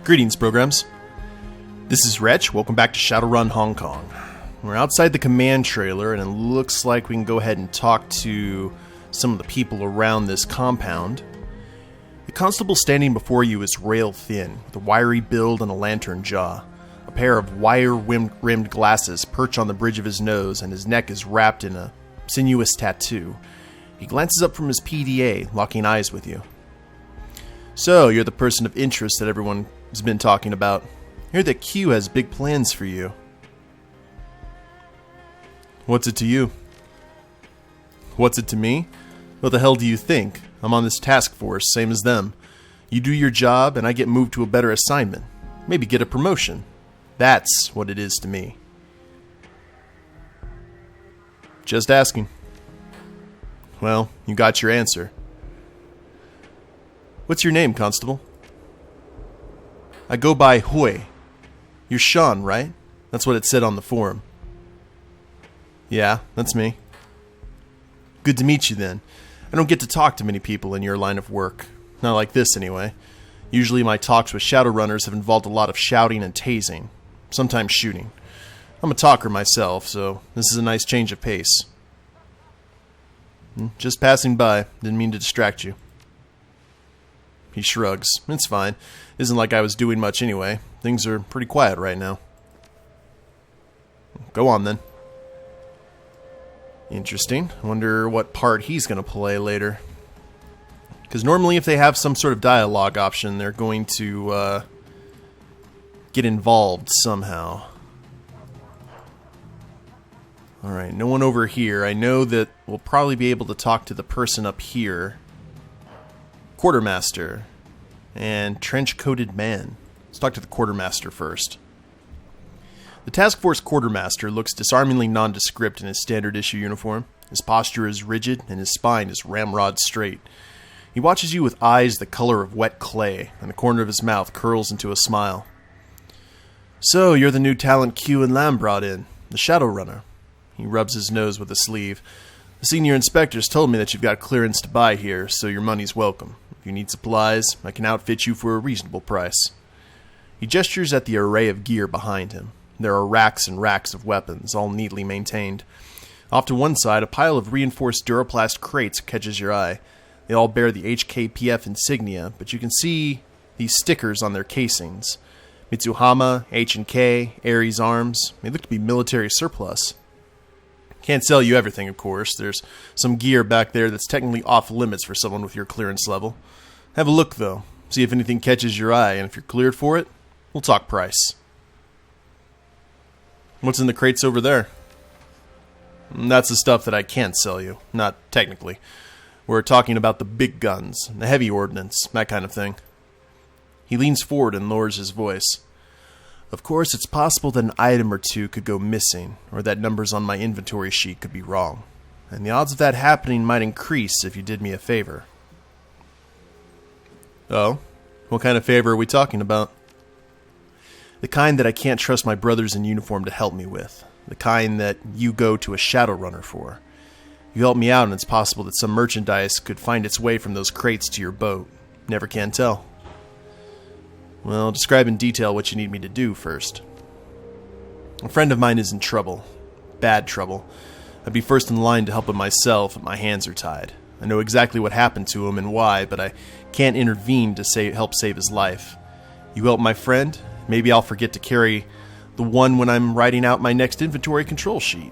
Greetings, programs. This is Wretch. Welcome back to Shadowrun Hong Kong. We're outside the command trailer, and it looks like we can go ahead and talk to some of the people around this compound. The constable standing before you is rail thin, with a wiry build and a lantern jaw. A pair of wire-rimmed glasses perch on the bridge of his nose, and his neck is wrapped in a sinuous tattoo. He glances up from his PDA, locking eyes with you. So, you're the person of interest that everyone has been talking about. I hear that Q has big plans for you. What's it to you? What's it to me? What the hell do you think? I'm on this task force, same as them. You do your job, and I get moved to a better assignment. Maybe get a promotion. That's what it is to me. Just asking. Well, you got your answer. What's your name, Constable? I go by Hui. You're Shan, right? That's what it said on the forum. Yeah, that's me. Good to meet you then. I don't get to talk to many people in your line of work. Not like this, anyway. Usually my talks with Shadowrunners have involved a lot of shouting and tasing. Sometimes shooting. I'm a talker myself, so this is a nice change of pace. Just passing by. Didn't mean to distract you. He shrugs. It's fine. Isn't like I was doing much anyway. Things are pretty quiet right now. Go on then. Interesting. I wonder what part he's going to play later. Because normally if they have some sort of dialogue option, they're going to get involved somehow. Alright, no one over here. I know that we'll probably be able to talk to the person up here. Quartermaster and trench-coated man. Let's talk to the Quartermaster first. The Task Force Quartermaster looks disarmingly nondescript in his standard issue uniform. His posture is rigid and his spine is ramrod straight. He watches you with eyes the color of wet clay, and the corner of his mouth curls into a smile. So, you're the new talent Q and Lam brought in, the Shadowrunner. He rubs his nose with a sleeve. The senior inspectors told me that you've got clearance to buy here, so your money's welcome. If you need supplies, I can outfit you for a reasonable price. He gestures at the array of gear behind him. There are racks and racks of weapons, all neatly maintained. Off to one side, a pile of reinforced Duraplast crates catches your eye. They all bear the HKPF insignia, but you can see these stickers on their casings. Mitsuhama, H&K, Ares Arms. They look to be military surplus. Can't sell you everything, of course. There's some gear back there that's technically off limits for someone with your clearance level. Have a look, though. See if anything catches your eye, and if you're cleared for it, we'll talk price. What's in the crates over there? That's the stuff that I can't sell you. Not technically. We're talking about the big guns, the heavy ordnance, that kind of thing. He leans forward and lowers his voice. Of course, it's possible that an item or two could go missing, or that numbers on my inventory sheet could be wrong. And the odds of that happening might increase if you did me a favor. Oh? What kind of favor are we talking about? The kind that I can't trust my brothers in uniform to help me with. The kind that you go to a Shadowrunner for. You help me out and it's possible that some merchandise could find its way from those crates to your boat. Never can tell. Well, describe in detail what you need me to do first. A friend of mine is in trouble. Bad trouble. I'd be first in line to help him myself, but my hands are tied. I know exactly what happened to him and why, but I can't intervene to help save his life. You help my friend, maybe I'll forget to carry the one when I'm writing out my next inventory control sheet.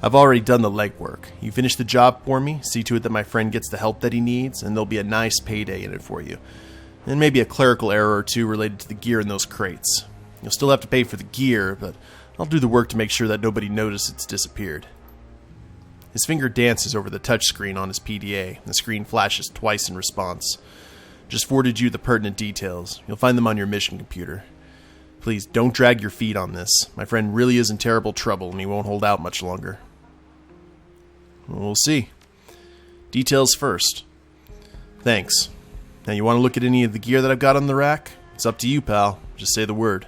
I've already done the legwork. You finish the job for me, see to it that my friend gets the help that he needs, and there'll be a nice payday in it for you. And maybe a clerical error or two related to the gear in those crates. You'll still have to pay for the gear, but I'll do the work to make sure that nobody notices it's disappeared. His finger dances over the touchscreen on his PDA. The screen flashes twice in response. Just forwarded you the pertinent details. You'll find them on your mission computer. Please, don't drag your feet on this. My friend really is in terrible trouble, and he won't hold out much longer. We'll see. Details first. Thanks. Now, you want to look at any of the gear that I've got on the rack? It's up to you, pal. Just say the word.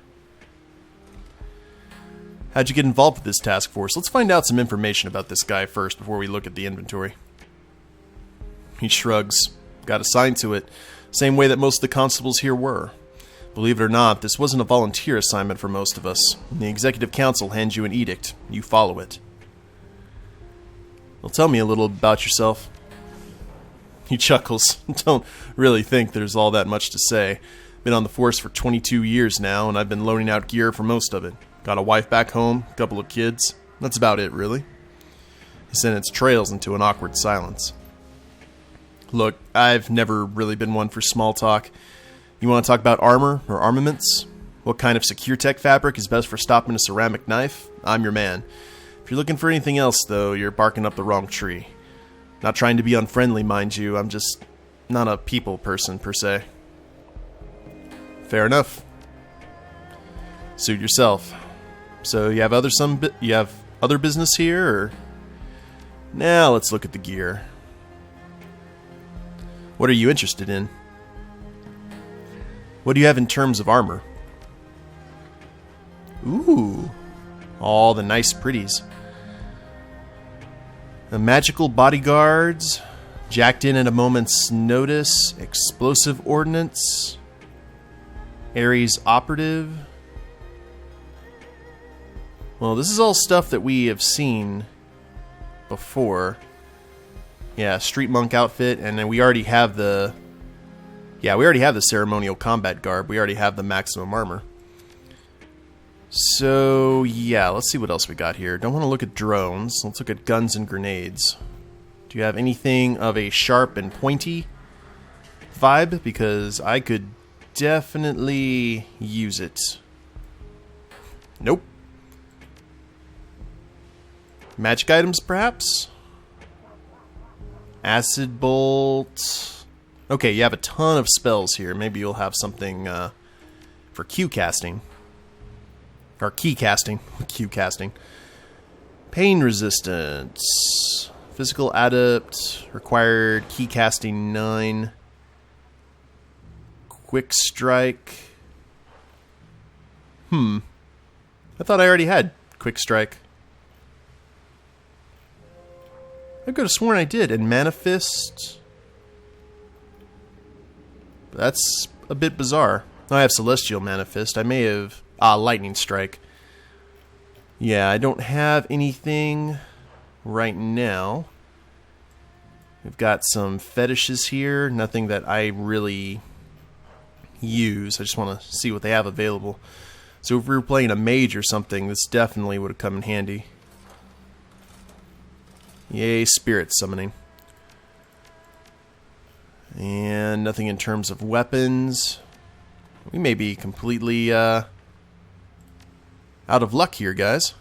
How'd you get involved with this task force? Let's find out some information about this guy first before we look at the inventory. He shrugs. Got assigned to it. Same way that most of the constables here were. Believe it or not, this wasn't a volunteer assignment for most of us. The Executive Council hands you an edict. You follow it. Well, tell me a little about yourself. He chuckles. Don't really think there's all that much to say. Been on the force for 22 years now, and I've been loaning out gear for most of it. Got a wife back home, a couple of kids. That's about it, really. His sentence trails into an awkward silence. Look, I've never really been one for small talk. You want to talk about armor or armaments? What kind of secure tech fabric is best for stopping a ceramic knife? I'm your man. If you're looking for anything else, though, you're barking up the wrong tree. Not trying to be unfriendly, mind you. I'm just not a people person, per se. Fair enough. Suit yourself. So you have other business here, or? Now let's look at the gear. What are you interested in? What do you have in terms of armor? Ooh, all the nice pretties. The magical bodyguards, jacked in at a moment's notice, explosive ordnance, Ares operative. Well, this is all stuff that we have seen before. Yeah, street monk outfit, and then we already have the... Yeah, we already have the ceremonial combat garb. We already have the maximum armor. So, yeah, let's see what else we got here. Don't want to look at drones. Let's look at guns and grenades. Do you have anything of a sharp and pointy vibe? Because I could definitely use it. Nope. Magic items, perhaps? Acid bolt. Okay, you have a ton of spells here. Maybe you'll have something for Q casting. Or key casting. Q casting. Pain resistance. Physical adept. Required key casting 9. Quick strike. I thought I already had quick strike. I could have sworn I did. And manifest. That's a bit bizarre. I have celestial manifest. I may have... lightning strike. Yeah, I don't have anything right now. We've got some fetishes here. Nothing that I really use. I just want to see what they have available. So if we were playing a mage or something, this definitely would have come in handy. Yay, spirit summoning. And nothing in terms of weapons. We may be completely out of luck here, guys.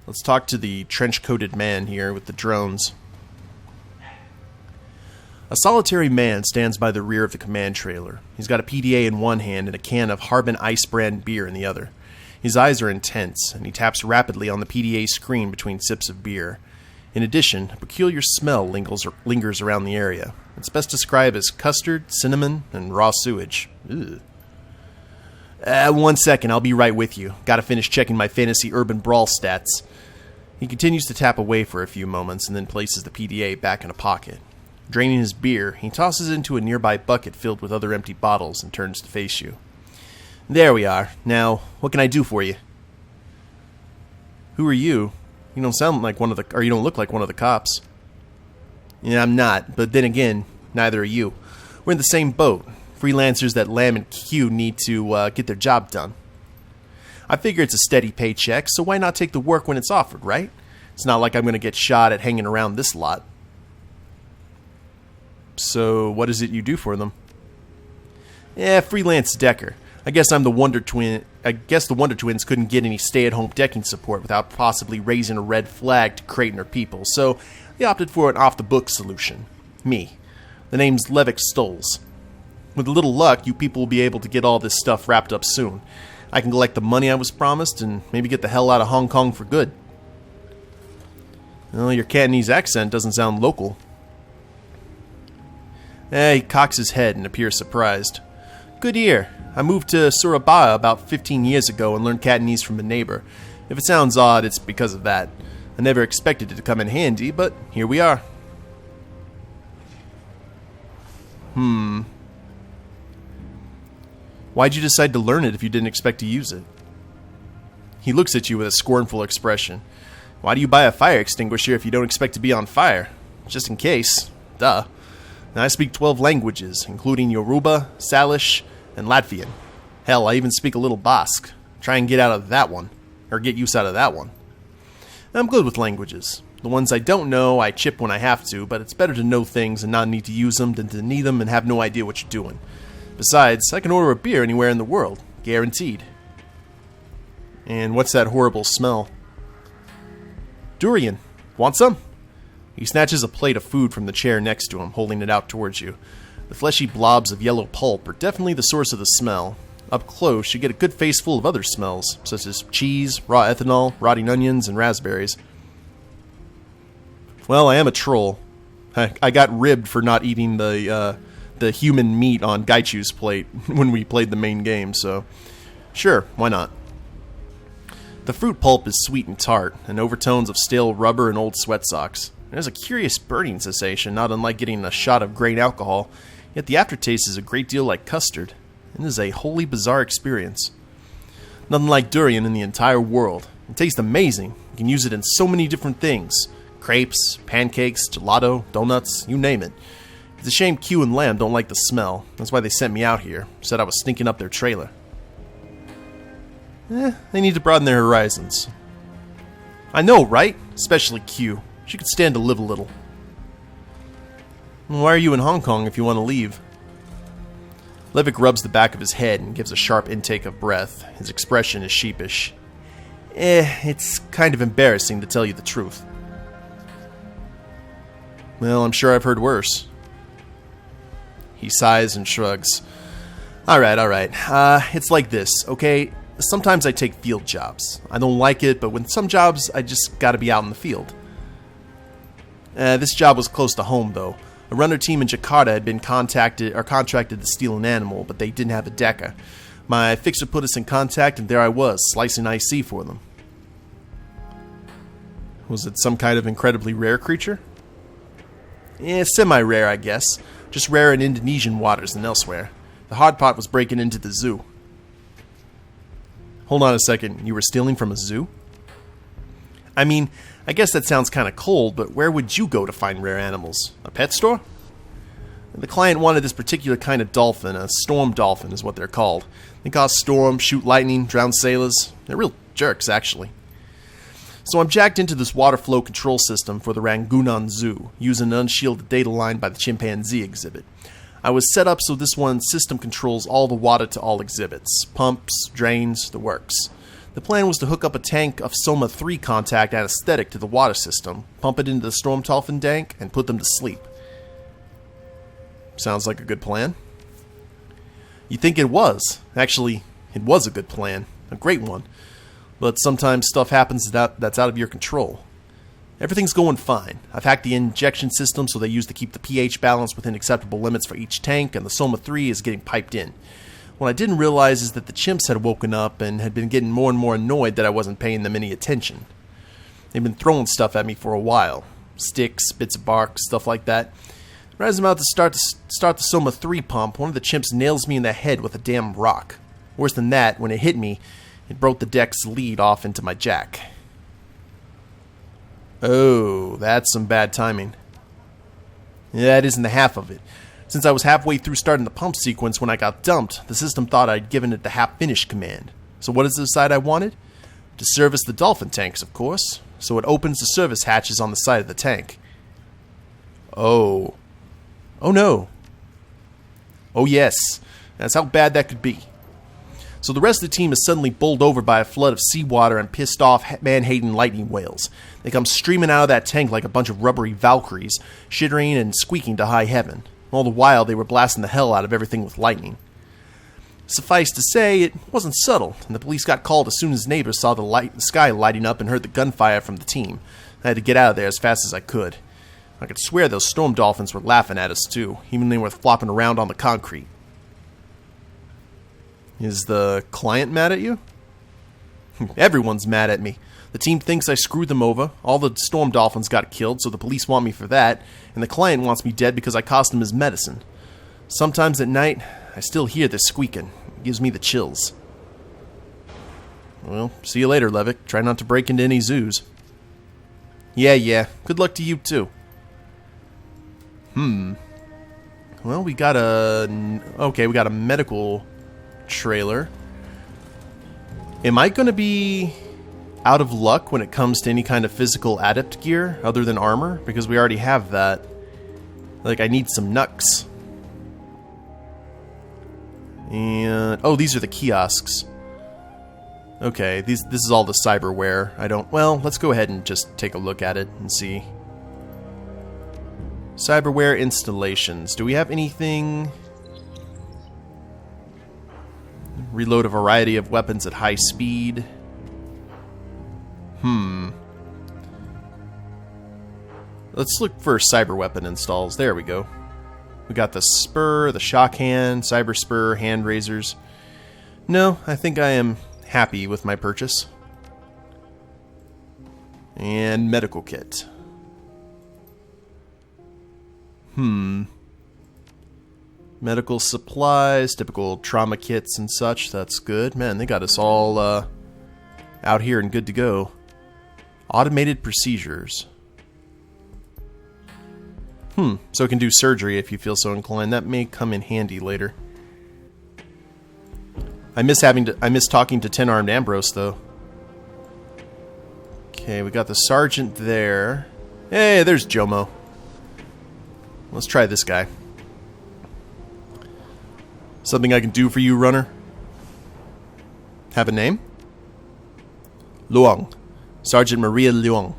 Let's talk to the trench-coated man here with the drones. A solitary man stands by the rear of the command trailer. He's got a PDA in one hand and a can of Harbin Ice brand beer in the other. His eyes are intense, and he taps rapidly on the PDA screen between sips of beer. In addition, a peculiar smell lingers around the area. It's best described as custard, cinnamon, and raw sewage. Ugh. 1 second, I'll be right with you. Gotta finish checking my fantasy urban brawl stats. He continues to tap away for a few moments and then places the PDA back in a pocket. Draining his beer, he tosses it into a nearby bucket filled with other empty bottles and turns to face you. There we are. Now, what can I do for you? Who are you? You don't sound like one of the... or you don't look like one of the cops. Yeah, I'm not. But then again, neither are you. We're in the same boat. Freelancers that Lamb and Q need to get their job done. I figure it's a steady paycheck, so why not take the work when it's offered, right? It's not like I'm going to get shot at hanging around this lot. So, what is it you do for them? Freelance decker. I guess I'm the Wonder Twin. I guess the Wonder Twins couldn't get any stay-at-home decking support without possibly raising a red flag to Creighton or people, so they opted for an off-the-book solution. Me. The name's Levick Stoles. With a little luck, you people will be able to get all this stuff wrapped up soon. I can collect the money I was promised and maybe get the hell out of Hong Kong for good. Well, your Cantonese accent doesn't sound local. He cocks his head and appears surprised. Good ear. I moved to Surabaya about 15 years ago and learned Cantonese from a neighbor. If it sounds odd, it's because of that. I never expected it to come in handy, but here we are. Why'd you decide to learn it if you didn't expect to use it? He looks at you with a scornful expression. Why do you buy a fire extinguisher if you don't expect to be on fire? Just in case. Duh. Now I speak 12 languages, including Yoruba, Salish, and Latvian. Hell, I even speak a little Basque. Try and get out of that one. Or get use out of that one. I'm good with languages. The ones I don't know, I chip when I have to, but it's better to know things and not need to use them than to need them and have no idea what you're doing. Besides, I can order a beer anywhere in the world. Guaranteed. And what's that horrible smell? Durian. Want some? He snatches a plate of food from the chair next to him, holding it out towards you. The fleshy blobs of yellow pulp are definitely the source of the smell. Up close, you get a good face full of other smells, such as cheese, raw ethanol, rotting onions, and raspberries. Well, I am a troll. I got ribbed for not eating the human meat on Gaichu's plate when we played the main game, so sure, why not? The fruit pulp is sweet and tart, and overtones of stale rubber and old sweat socks. There's a curious burning sensation, not unlike getting a shot of grain alcohol, yet the aftertaste is a great deal like custard. It is a wholly bizarre experience. Nothing like durian in the entire world. It tastes amazing. You can use it in so many different things. Crepes, pancakes, gelato, donuts, you name it. It's a shame Q and Lamb don't like the smell. That's why they sent me out here. Said I was stinking up their trailer. They need to broaden their horizons. I know, right? Especially Q. She could stand to live a little. Why are you in Hong Kong if you want to leave? Levick rubs the back of his head and gives a sharp intake of breath. His expression is sheepish. It's kind of embarrassing to tell you the truth. Well, I'm sure I've heard worse. He sighs and shrugs. Alright. It's like this, okay? Sometimes I take field jobs. I don't like it, but with some jobs, I just gotta be out in the field. This job was close to home, though. A runner team in Jakarta had been contracted to steal an animal, but they didn't have a decker. My fixer put us in contact, and there I was, slicing IC for them. Was it some kind of incredibly rare creature? Semi-rare, I guess. Just rare in Indonesian waters than elsewhere. The hard part was breaking into the zoo. Hold on a second, you were stealing from a zoo? I mean, I guess that sounds kind of cold, but where would you go to find rare animals? A pet store? The client wanted this particular kind of dolphin, a storm dolphin is what they're called. They cause storms, shoot lightning, drown sailors. They're real jerks, actually. So I'm jacked into this water flow control system for the Rangunan Zoo, using an unshielded data line by the chimpanzee exhibit. I was set up so this one system controls all the water to all exhibits. Pumps, drains, the works. The plan was to hook up a tank of Soma 3 contact anesthetic to the water system, pump it into the storm dolphin tank, and put them to sleep. Sounds like a good plan. You think it was. Actually, it was a good plan. A great one. But sometimes stuff happens that's out of your control. Everything's going fine. I've hacked the injection system so they use to keep the pH balance within acceptable limits for each tank, and the Soma 3 is getting piped in. What I didn't realize is that the chimps had woken up and had been getting more and more annoyed that I wasn't paying them any attention. They've been throwing stuff at me for a while. Sticks, bits of bark, stuff like that. Right as I'm about to start the Soma 3 pump, one of the chimps nails me in the head with a damn rock. Worse than that, when it hit me, it broke the deck's lead off into my jack. Oh, that's some bad timing. That isn't the half of it. Since I was halfway through starting the pump sequence when I got dumped, the system thought I'd given it the half-finished command. So what does it decide I wanted? To service the dolphin tanks, of course. So it opens the service hatches on the side of the tank. Oh. Oh no. Oh yes. That's how bad that could be. So the rest of the team is suddenly bowled over by a flood of seawater and pissed off man-hating lightning whales. They come streaming out of that tank like a bunch of rubbery valkyries, shittering and squeaking to high heaven. All the while they were blasting the hell out of everything with lightning. Suffice to say, it wasn't subtle, and the police got called as soon as neighbors saw the sky lighting up and heard the gunfire from the team. I had to get out of there as fast as I could. I could swear those storm dolphins were laughing at us too, even when they were flopping around on the concrete. Is the client mad at you? Everyone's mad at me. The team thinks I screwed them over, all the storm dolphins got killed, so the police want me for that, and the client wants me dead because I cost him his medicine. Sometimes at night, I still hear this squeaking. It gives me the chills. Well, see you later, Levick. Try not to break into any zoos. Yeah. Good luck to you, too. Well, we got a medical trailer. Am I going to be out of luck when it comes to any kind of physical adept gear other than armor? Because we already have that. Like, I need some knucks. And oh, these are the kiosks. Okay, this is all the cyberware. Well, let's go ahead and just take a look at it and see. Cyberware installations. Do we have anything? Reload a variety of weapons at high speed. Let's look for cyber weapon installs. There we go. We got the spur, the shock hand, cyber spur, hand razors. No, I think I am happy with my purchase. And medical kit. Medical supplies, typical trauma kits and such. That's good. Man, they got us all out here and good to go. Automated procedures. So it can do surgery if you feel so inclined. That may come in handy later. I miss talking to 10-armed Ambrose, though. Okay, we got the sergeant there. Hey, there's Jomo. Let's try this guy. Something I can do for you, runner? Have a name? Luong. Sergeant Maria Luong.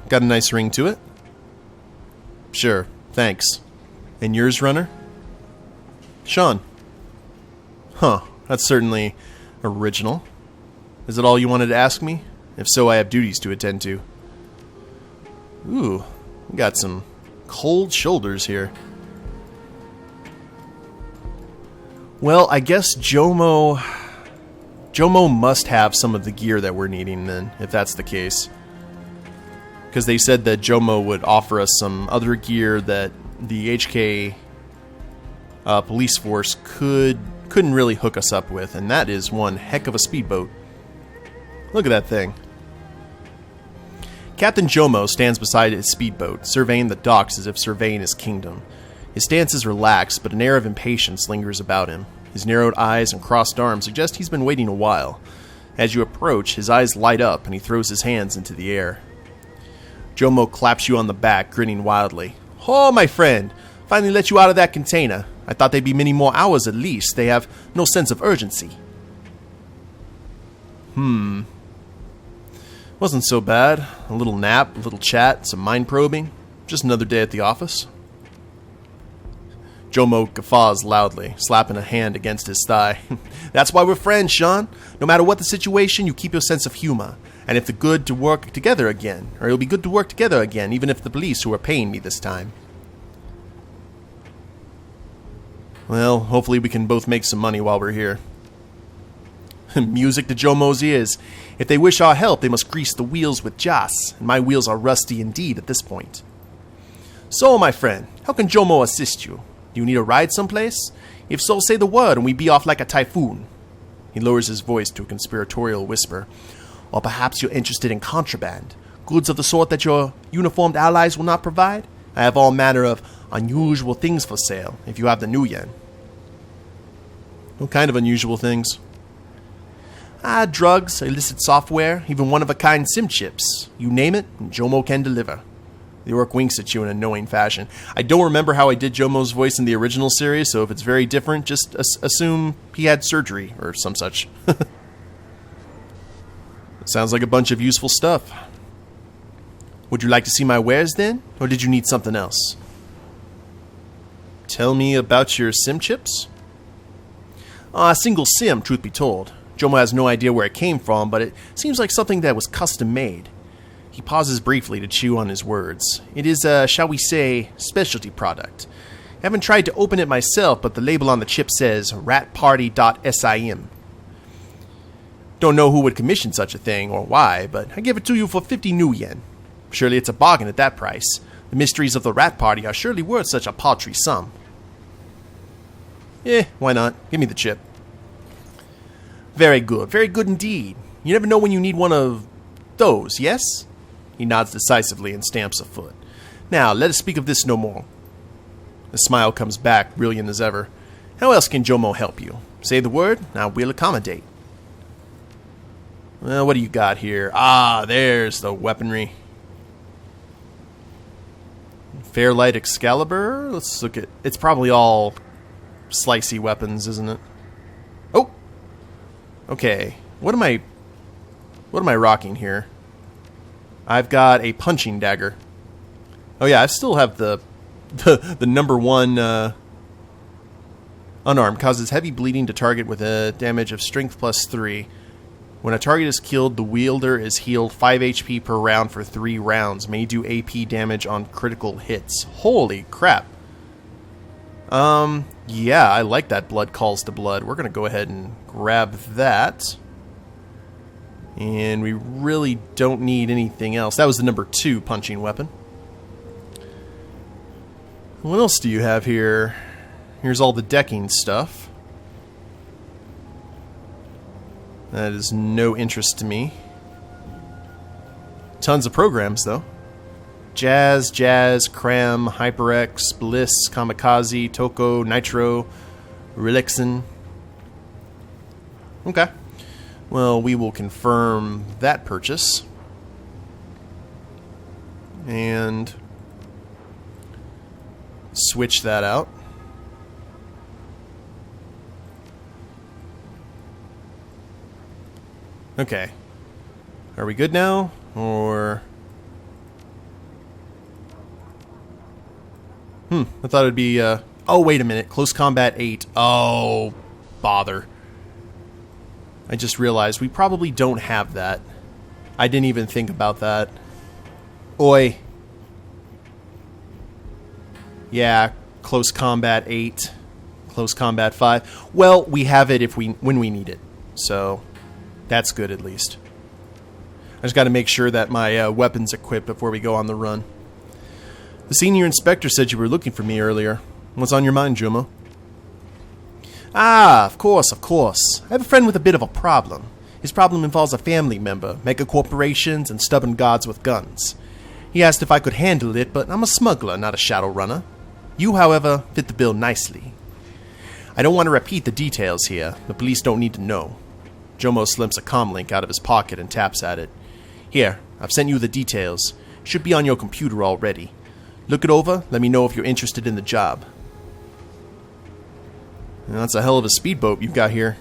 Got a nice ring to it. Sure, thanks. And yours, runner? Shan. Huh, that's certainly original. Is it all you wanted to ask me? If so, I have duties to attend to. Ooh, we got some cold shoulders here. Well, I guess Jomo must have some of the gear that we're needing then, if that's the case. Because they said that Jomo would offer us some other gear that the HK police force couldn't really hook us up with, and that is one heck of a speedboat. Look at that thing. Captain Jomo stands beside his speedboat, surveying the docks as if surveying his kingdom. His stance is relaxed, but an air of impatience lingers about him. His narrowed eyes and crossed arms suggest he's been waiting a while. As you approach, his eyes light up and he throws his hands into the air. Jomo claps you on the back, grinning wildly. Oh, my friend! Finally let you out of that container. I thought they'd be many more hours at least. They have no sense of urgency. Wasn't so bad. A little nap, a little chat, some mind probing. Just another day at the office. Jomo guffaws loudly, slapping a hand against his thigh. That's why we're friends, Shan. No matter what the situation, you keep your sense of humor. And if the good to work together again, or it'll be good to work together again, even if the police who are paying me this time. Well, hopefully we can both make some money while we're here. Music to Jomo's ears. If they wish our help, they must grease the wheels with Jas, and my wheels are rusty indeed at this point. So, my friend, how can Jomo assist you? Do you need a ride someplace? If so, say the word and we be off like a typhoon. He lowers his voice to a conspiratorial whisper. Or perhaps you're interested in contraband, goods of the sort that your uniformed allies will not provide? I have all manner of unusual things for sale, if you have the new yen. What kind of unusual things? Drugs, illicit software, even one-of-a-kind SIM chips. You name it, and Jomo can deliver. The orc winks at you in a knowing fashion. I don't remember how I did Jomo's voice in the original series, so if it's very different, just assume he had surgery or some such. Sounds like a bunch of useful stuff. Would you like to see my wares then, or did you need something else? Tell me about your SIM chips? A single SIM, truth be told. Jomo has no idea where it came from, but it seems like something that was custom made. He pauses briefly to chew on his words. It is a, shall we say, specialty product. I haven't tried to open it myself, but the label on the chip says ratparty.sim. Don't know who would commission such a thing or why, but I give it to you for 50 new yen. Surely it's a bargain at that price. The mysteries of the rat party are surely worth such a paltry sum. Why not? Give me the chip. Very good indeed. You never know when you need one of those, yes? He nods decisively and stamps a foot. Now, let us speak of this no more. The smile comes back, brilliant as ever. How else can Jomo help you? Say the word, I will accommodate. Well, what do you got here? Ah, there's the weaponry. Fairlight Excalibur? Let's look at... It's probably all slicey weapons, isn't it? Oh! Okay. What am I rocking here? I've got a punching dagger. Oh yeah, I still have the number one unarmed. Causes heavy bleeding to target with a damage of strength +3. When a target is killed, the wielder is healed 5 HP per round for 3 rounds. May do AP damage on critical hits. Holy crap. Yeah, I like that blood calls to blood. We're going to go ahead and grab that. And we really don't need anything else. That was the number 2 punching weapon. What else do you have here? Here's all the decking stuff. That is no interest to me. Tons of programs, though. Jazz, Cram, HyperX, Bliss, Kamikaze, Toko, Nitro, Relixin. Okay. Well, we will confirm that purchase. And switch that out. Okay. Are we good now? Or... I thought it'd be, Oh, wait a minute. Close Combat 8. Oh, bother. I just realized we probably don't have that. I didn't even think about that. Oi. Yeah, Close Combat 8. Close Combat 5. Well, we have it when we need it. So... that's good, at least. I just got to make sure that my weapon's equipped before we go on the run. The senior inspector said you were looking for me earlier. What's on your mind, Jomo? Ah, of course. I have a friend with a bit of a problem. His problem involves a family member, mega corporations, and stubborn gods with guns. He asked if I could handle it, but I'm a smuggler, not a Shadowrunner. You, however, fit the bill nicely. I don't want to repeat the details here. The police don't need to know. Jomo slips a comlink out of his pocket and taps at it. Here, I've sent you the details. Should be on your computer already. Look it over, let me know if you're interested in the job. That's a hell of a speedboat you've got here.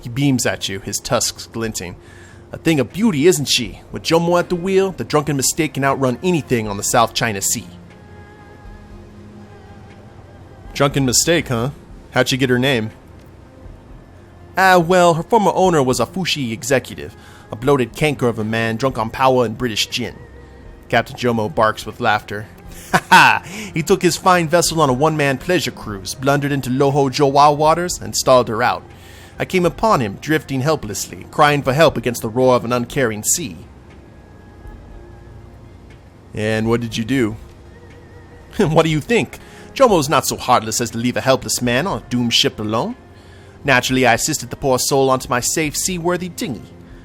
He beams at you, his tusks glinting. A thing of beauty, isn't she? With Jomo at the wheel, the drunken mistake can outrun anything on the South China Sea. Drunken mistake, huh? How'd she get her name? Well, her former owner was a Fushi executive, a bloated canker of a man drunk on power and British gin. Captain Jomo barks with laughter. Ha ha! He took his fine vessel on a one-man pleasure cruise, blundered into Loho Joao waters, and stalled her out. I came upon him, drifting helplessly, crying for help against the roar of an uncaring sea. And what did you do? What do you think? Jomo's not so heartless as to leave a helpless man on a doomed ship alone. Naturally, I assisted the poor soul onto my safe, seaworthy dinghy.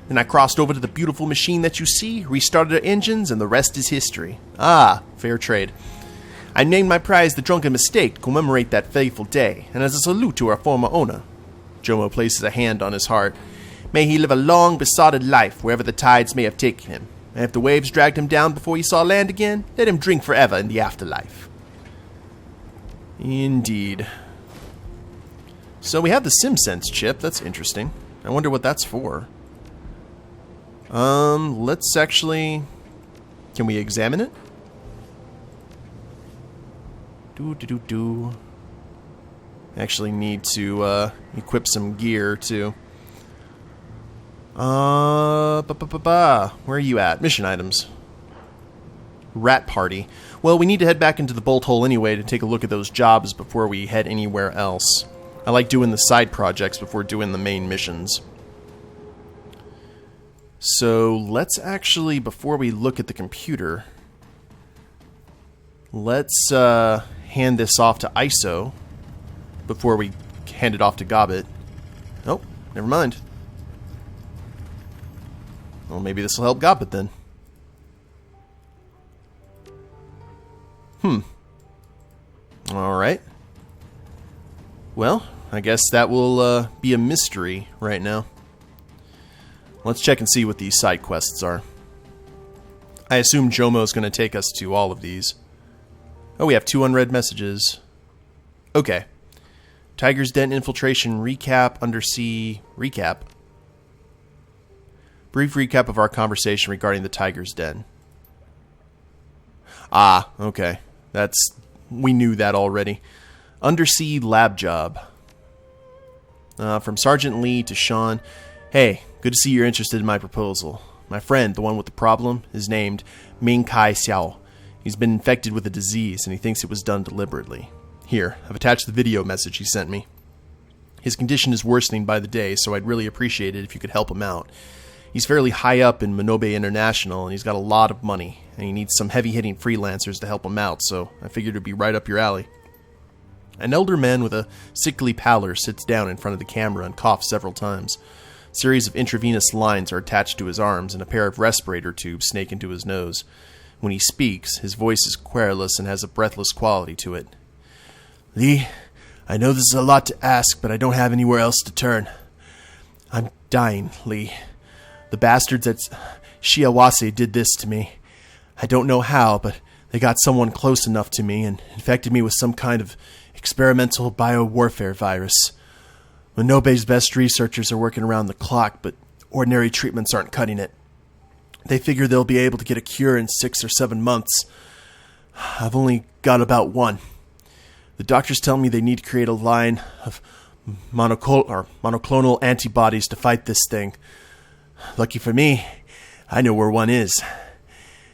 Then I crossed over to the beautiful machine that you see, restarted her engines, and the rest is history. Ah, fair trade. I named my prize the Drunken Mistake to commemorate that fateful day, and as a salute to our former owner. Jomo places a hand on his heart. May he live a long, besotted life wherever the tides may have taken him. And if the waves dragged him down before he saw land again, let him drink forever in the afterlife. Indeed. So we have the SimSense chip. That's interesting. I wonder what that's for. Let's actually... Can we examine it? Actually need to, equip some gear, too. Where are you at? Mission items. Rat Party. Well, we need to head back into the bolt hole anyway to take a look at those jobs before we head anywhere else. I like doing the side projects before doing the main missions. So let's actually, before we look at the computer, let's hand this off to ISO before we hand it off to Gobbet. Oh, never mind. Well, maybe this will help Gobbet then. Alright. Well, I guess that will be a mystery right now. Let's check and see what these side quests are. I assume Jomo's going to take us to all of these. Oh, we have 2 unread messages. Okay. Tiger's Den infiltration recap, undersea recap. Brief recap of our conversation regarding the Tiger's Den. Ah, okay. We knew that already. Undersea lab job. From Sergeant Lee to Shan. Hey, good to see you're interested in my proposal. My friend, the one with the problem, is named Ming Kai Xiao. He's been infected with a disease, and he thinks it was done deliberately. Here, I've attached the video message he sent me. His condition is worsening by the day, so I'd really appreciate it if you could help him out. He's fairly high up in Minobe International, and he's got a lot of money, and he needs some heavy-hitting freelancers to help him out, so I figured it'd be right up your alley. An elder man with a sickly pallor sits down in front of the camera and coughs several times. A series of intravenous lines are attached to his arms, and a pair of respirator tubes snake into his nose. When he speaks, his voice is querulous and has a breathless quality to it. Lee, I know this is a lot to ask, but I don't have anywhere else to turn. I'm dying, Lee. The bastards at Shiawase did this to me. I don't know how, but they got someone close enough to me and infected me with some kind of experimental biowarfare virus. Minobe's best researchers are working around the clock, but ordinary treatments aren't cutting it. They figure they'll be able to get a cure in 6 or 7 months. I've only got about 1. The doctors tell me they need to create a line of monoclonal antibodies to fight this thing. Lucky for me, I know where one is.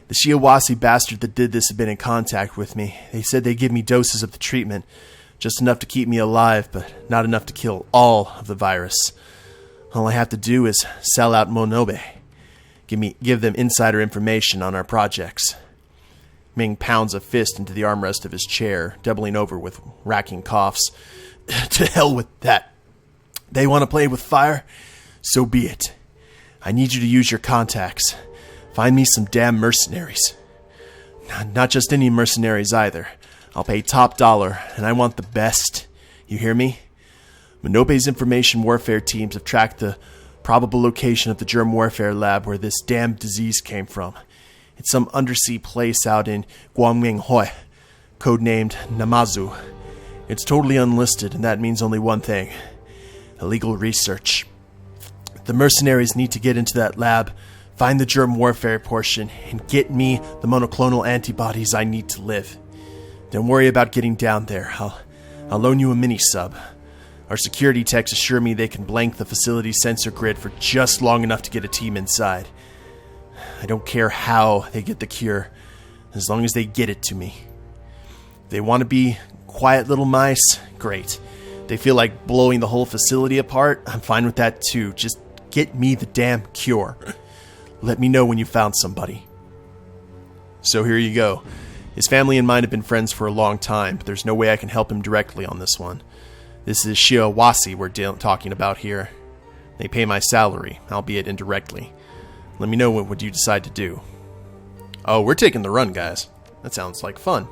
The Shiawase bastard that did this had been in contact with me. They said they'd give me doses of the treatment, just enough to keep me alive, but not enough to kill all of the virus. All I have to do is sell out Minobe. Give them insider information on our projects. Ming pounds a fist into the armrest of his chair, doubling over with racking coughs. To hell with that. They want to play with fire? So be it. I need you to use your contacts. Find me some damn mercenaries. Not just any mercenaries either. I'll pay top dollar, and I want the best. You hear me? Minobe's information warfare teams have tracked the probable location of the germ warfare lab where this damned disease came from. It's some undersea place out in Guangminghui, codenamed Namazu. It's totally unlisted, and that means only one thing: illegal research. The mercenaries need to get into that lab, find the germ warfare portion, and get me the monoclonal antibodies I need to live. Don't worry about getting down there. I'll loan you a mini-sub. Our security techs assure me they can blank the facility's sensor grid for just long enough to get a team inside. I don't care how they get the cure, as long as they get it to me. If they want to be quiet little mice, great. If they feel like blowing the whole facility apart, I'm fine with that too. Just get me the damn cure. Let me know when you found somebody. So here you go. His family and mine have been friends for a long time, but there's no way I can help him directly on this one. This is Shiawase we're talking about here. They pay my salary, albeit indirectly. Let me know what you decide to do. Oh, we're taking the run, guys. That sounds like fun.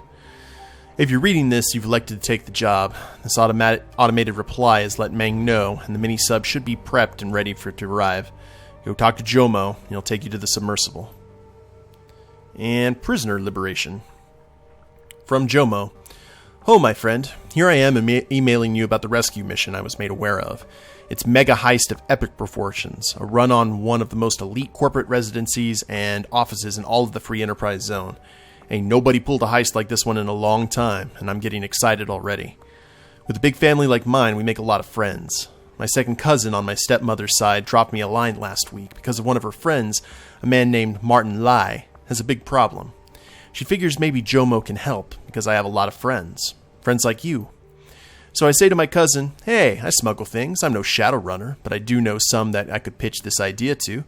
If you're reading this, you've elected to take the job. This automated reply has let Meng know, and the mini-sub should be prepped and ready for it to arrive. Go talk to Jomo, and he'll take you to the submersible. And prisoner liberation. From Jomo. Oh, my friend. Here I am emailing you about the rescue mission I was made aware of. It's mega heist of epic proportions, a run on one of the most elite corporate residencies and offices in all of the Free Enterprise Zone. Ain't nobody pulled a heist like this one in a long time, and I'm getting excited already. With a big family like mine, we make a lot of friends. My second cousin on my stepmother's side dropped me a line last week because of one of her friends, a man named Martin Lai, has a big problem. She figures maybe Jomo can help because I have a lot of friends. Friends like you. So I say to my cousin, hey, I smuggle things. I'm no Shadowrunner, but I do know some that I could pitch this idea to.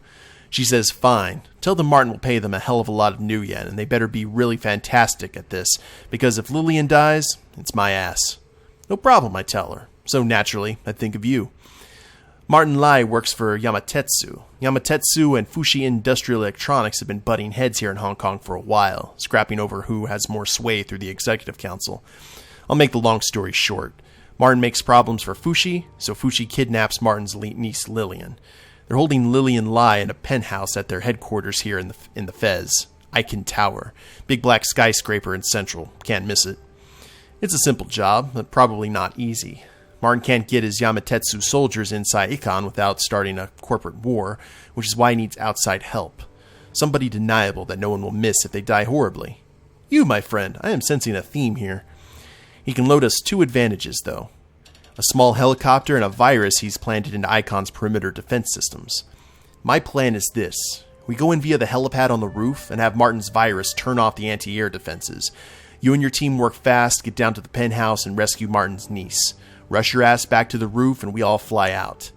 She says, fine. Tell them Martin will pay them a hell of a lot of new yen, and they better be really fantastic at this, because if Lillian dies, it's my ass. No problem, I tell her. So naturally, I think of you. Martin Lai works for Yamatetsu. Yamatetsu and Fushi Industrial Electronics have been butting heads here in Hong Kong for a while, scrapping over who has more sway through the executive council. I'll make the long story short. Martin makes problems for Fushi, so Fushi kidnaps Martin's niece Lillian. They're holding Lillian Lai in a penthouse at their headquarters here in the Fez. Icon Tower. Big black skyscraper in Central. Can't miss it. It's a simple job, but probably not easy. Martin can't get his Yamatetsu soldiers inside Icon without starting a corporate war, which is why he needs outside help. Somebody deniable that no one will miss if they die horribly. You, my friend, I am sensing a theme here. He can load us 2 advantages, though. A small helicopter and a virus he's planted into Icon's perimeter defense systems. My plan is this. We go in via the helipad on the roof and have Martin's virus turn off the anti-air defenses. You and your team work fast, get down to the penthouse, and rescue Martin's niece. Rush your ass back to the roof, and we all fly out.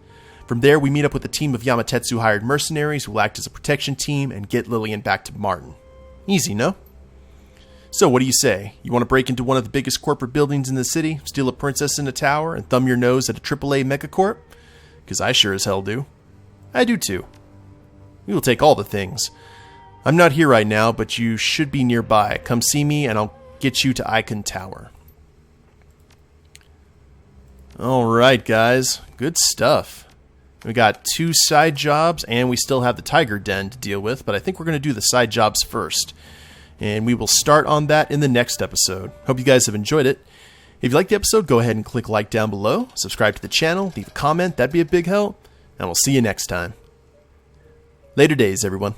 From there, we meet up with a team of Yamatetsu-hired mercenaries who will act as a protection team and get Lillian back to Martin. Easy, no? So, what do you say? You want to break into one of the biggest corporate buildings in the city, steal a princess in a tower, and thumb your nose at a AAA megacorp? Because I sure as hell do. I do too. We will take all the things. I'm not here right now, but you should be nearby. Come see me, and I'll get you to Icon Tower. Alright, guys. Good stuff. We got 2 side jobs, and we still have the Tiger Den to deal with, but I think we're going to do the side jobs first. And we will start on that in the next episode. Hope you guys have enjoyed it. If you liked the episode, go ahead and click like down below. Subscribe to the channel. Leave a comment. That'd be a big help. And we'll see you next time. Later days, everyone.